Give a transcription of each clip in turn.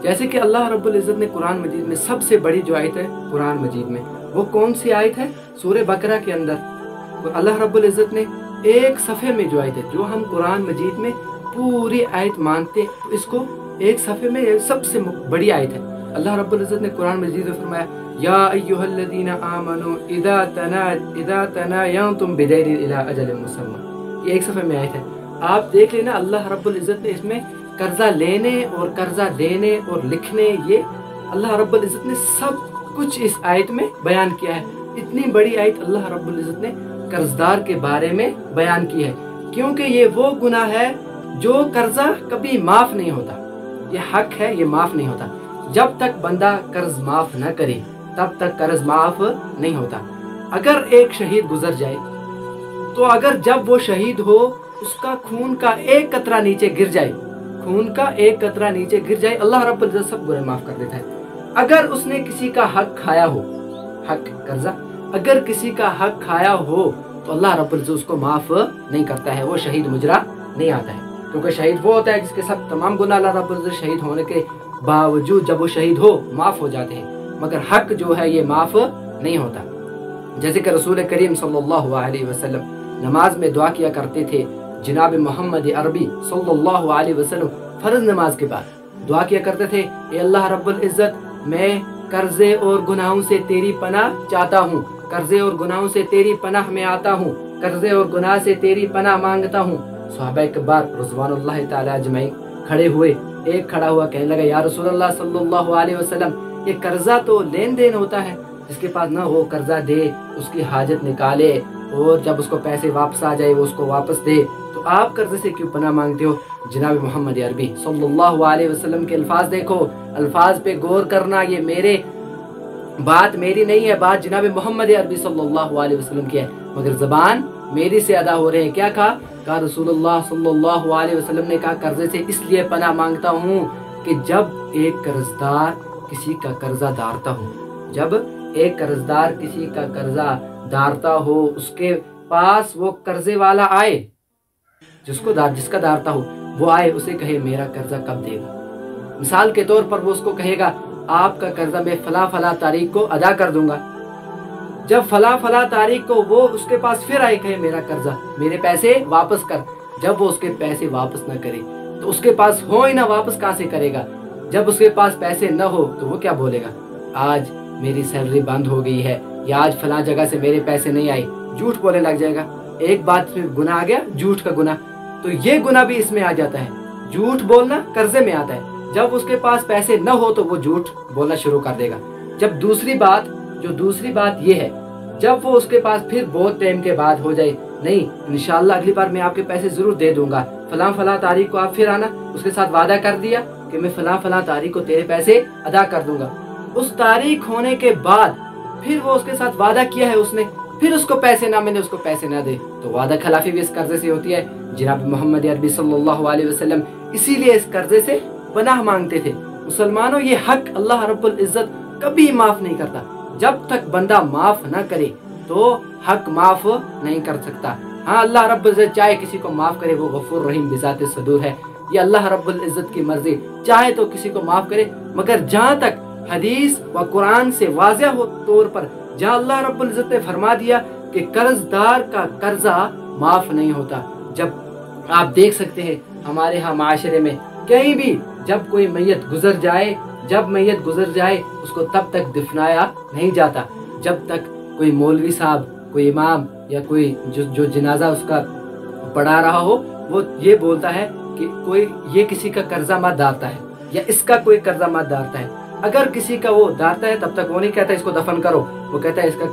جیسے کہ اللہ رب العزت نے قرآن مجید میں سب سے بڑی جو آیت ہے قرآن مجید میں، وہ کون سی آیت ہے؟ سورہ بقرہ کے اندر اللہ رب العزت نے ایک صفحے میں جو آیت ہے، جو ہم قرآن مجید میں پوری آیت مانتے ہیں، تو اس کو ایک صفحے میں سب سے بڑی آیت ہے۔ اللہ رب العزت نے قرآن مجید میں فرمایا یا ایھا الذین آمنوا اذا تناجیتم بدین الی اجل مسمى، یہ ایک صفحے میں آیت ہے۔ آپ دیکھ لینا اللہ رب العزت نے اس میں قرضہ لینے اور قرضہ دینے اور لکھنے، یہ اللہ رب العزت نے سب کچھ اس آیت میں بیان کیا ہے۔ اتنی بڑی آیت اللہ رب العزت نے قرضدار کے بارے میں بیان کی ہے، کیونکہ یہ وہ گناہ ہے جو قرضہ کبھی معاف نہیں ہوتا، یہ حق ہے، یہ معاف نہیں ہوتا۔ جب تک بندہ قرض معاف نہ کرے تب تک قرض معاف نہیں ہوتا۔ اگر ایک شہید گزر جائے تو اگر جب وہ شہید ہو اس کا خون کا ایک قطرہ نیچے گر جائے، خون کا ایک قطرہ نیچے گر جائے، اللہ رب العزت سب گناہ معاف کر دیتا ہے۔ اگر اس نے کسی کا حق کھایا ہو، حق قرضہ اگر کسی کا حق کھایا ہو تو اللہ رب العزت اس کو معاف نہیں کرتا ہے، وہ شہید مجرا نہیں آتا ہے، کیونکہ شہید وہ ہوتا ہے جس کے سب تمام گناہ اللہ رب العزت شہید ہونے کے باوجود جب وہ شہید ہو معاف ہو جاتے ہیں، مگر حق جو ہے یہ معاف نہیں ہوتا۔ جیسے کہ رسول کریم صلی اللہ علیہ وسلم نماز میں دعا کیا کرتے تھے، جناب محمد عربی صلی اللہ علیہ وسلم فرض نماز کے بعد دعا کیا کرتے تھے، اے اللہ رب العزت میں قرضے اور گناہوں سے تیری پناہ چاہتا ہوں، قرضے اور گناہوں سے تیری پناہ میں آتا ہوں، قرضے اور گناہ سے تیری پناہ مانگتا ہوں۔ صحابہ کبار رضوان اللہ تعالی اجمعین کھڑے ہوئے، ایک کھڑا ہوا کہنے لگا یا رسول اللہ صلی اللہ علیہ وسلم، یہ قرضہ تو لین دین ہوتا ہے، جس کے پاس نہ ہو قرضہ دے، اس کی حاجت نکالے اور جب اس کو پیسے واپس آ جائے وہ اس کو واپس دے، تو آپ قرضے سے کیوں پناہ مانگتے ہو؟ جناب محمد عربی صلی اللہ علیہ وسلم کے الفاظ دیکھو، الفاظ پہ غور کرنا، یہ بات میری نہیں ہے، بات جناب محمد عربی صلی اللہ علیہ وسلم کی ہے، مگر زبان میری سے ادا ہو رہے ہیں۔ کیا کہا رسول اللہ صلی اللہ علیہ وسلم نے کہا قرضے سے اس لیے پناہ مانگتا ہوں کہ جب ایک قرضدار کسی کا قرضہ دارتا ہو، جب ایک قرضدار کسی کا قرضہ دارتا ہو، اس کے پاس وہ قرضے والا آئے، جس کا دارتا ہو وہ آئے، اسے کہے میرا قرضہ کب دے گا؟ مثال کے طور پر وہ اس کو کہے گا آپ کا قرضہ میں فلاں تاریخ کو ادا کر دوں گا۔ جب فلاں تاریخ کو وہ اس کے پاس پھر آئے، کہے میرا قرضہ، میرے پیسے واپس کر، جب وہ اس کے پیسے واپس نہ کرے تو اس کے پاس ہو ہی نہ، واپس کہاں سے کرے گا؟ جب اس کے پاس پیسے نہ ہو تو وہ کیا بولے گا؟ آج میری سیلری بند ہو گئی ہے، یا آج فلاں جگہ سے میرے پیسے نہیں آئے، جھوٹ بولنے لگ جائے گا۔ ایک بات میں گناہ آ گیا، جھوٹ کا گناہ، تو یہ گناہ بھی اس میں آ جاتا ہے، جھوٹ بولنا قرضے میں آتا ہے۔ جب اس کے پاس پیسے نہ ہو تو وہ جھوٹ بولنا شروع کر دے گا۔ جب دوسری بات یہ ہے، جب وہ اس کے پاس پھر بہت ٹائم کے بعد ہو جائے، نہیں انشاءاللہ اگلی بار میں آپ کے پیسے ضرور دے دوں گا، فلاں تاریخ کو آپ پھر آنا، اس کے ساتھ وعدہ کر دیا کہ میں فلاں تاریخ کو تیرے پیسے ادا کر دوں گا۔ اس تاریخ ہونے کے بعد پھر وہ اس کے ساتھ وعدہ کیا ہے اس نے، پھر اس کو پیسے نہ ملے، اس کو پیسے نہ دے، تو وعدہ خلافی بھی اس قرضے سے ہوتی ہے۔ جناب محمد عربی صلی اللہ علیہ وسلم اسی لیے اس قرضے سے پناہ مانگتے تھے۔ مسلمانوں، یہ حق اللہ رب العزت کبھی معاف نہیں کرتا، جب تک بندہ معاف نہ کرے تو حق معاف نہیں کر سکتا۔ ہاں اللہ رب العزت چاہے کسی کو معاف کرے، وہ غفور رحیم بذات صدور ہے، یہ اللہ رب العزت کی مرضی، چاہے تو کسی کو معاف کرے، مگر جہاں تک حدیث و قرآن سے واضح طور پر جہاں اللہ رب العزت نے فرما دیا کہ قرض دار کا قرضہ معاف نہیں ہوتا۔ جب آپ دیکھ سکتے ہیں ہمارے ہاں معاشرے میں کہیں بھی جب کوئی میت گزر جائے اس کو تب تک دفنایا نہیں جاتا جب تک کوئی مولوی صاحب، کوئی امام یا کوئی جو جنازہ اس کا پڑھا رہا ہو وہ یہ بولتا ہے کہ یہ کسی کا قرضہ مت دارتا ہے یا اس کا کوئی قرضہ مت دارتا ہے۔ اگر کسی کا وہ دارتا ہے تب تک وہ نہیں کہتا اس کو دفن کرو، وہ کہتا ہے اس کا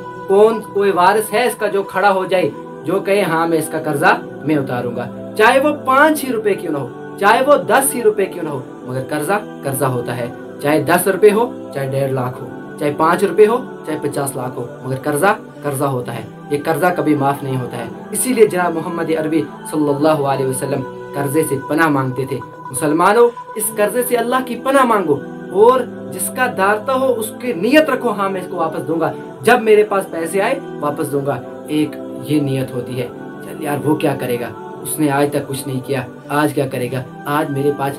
کوئی وارث ہے اس کا جو کھڑا ہو جائے، جو کہے ہاں میں اس کا قرضہ میں اتاروں گا، چاہے وہ 5 ہی روپے کیوں نہ ہو، چاہے وہ 10 ہی روپے کیوں نہ ہو، مگر قرضہ ہوتا ہے، چاہے 10 روپے ہو، چاہے 1.5 لاکھ ہو، چاہے 5 روپے ہو، چاہے 50 لاکھ ہو، مگر قرضہ ہوتا ہے، یہ قرضہ کبھی معاف نہیں ہوتا ہے۔ اسی لیے جناب محمد عربی صلی اللہ علیہ وسلم قرضے سے پناہ مانگتے تھے۔ مسلمانوں، اس قرضے سے اللہ کی پناہ مانگو، اور جس کا دارتا ہو اس کی نیت رکھو، ہاں میں اس کو واپس دوں گا، جب میرے پاس پیسے آئے واپس دوں گا۔ ایک یہ نیت ہوتی ہے، چل یار وہ کیا کرے گا، اس نے آج تک کچھ نہیں کیا، آج کیا کرے گا، آج میرے پاس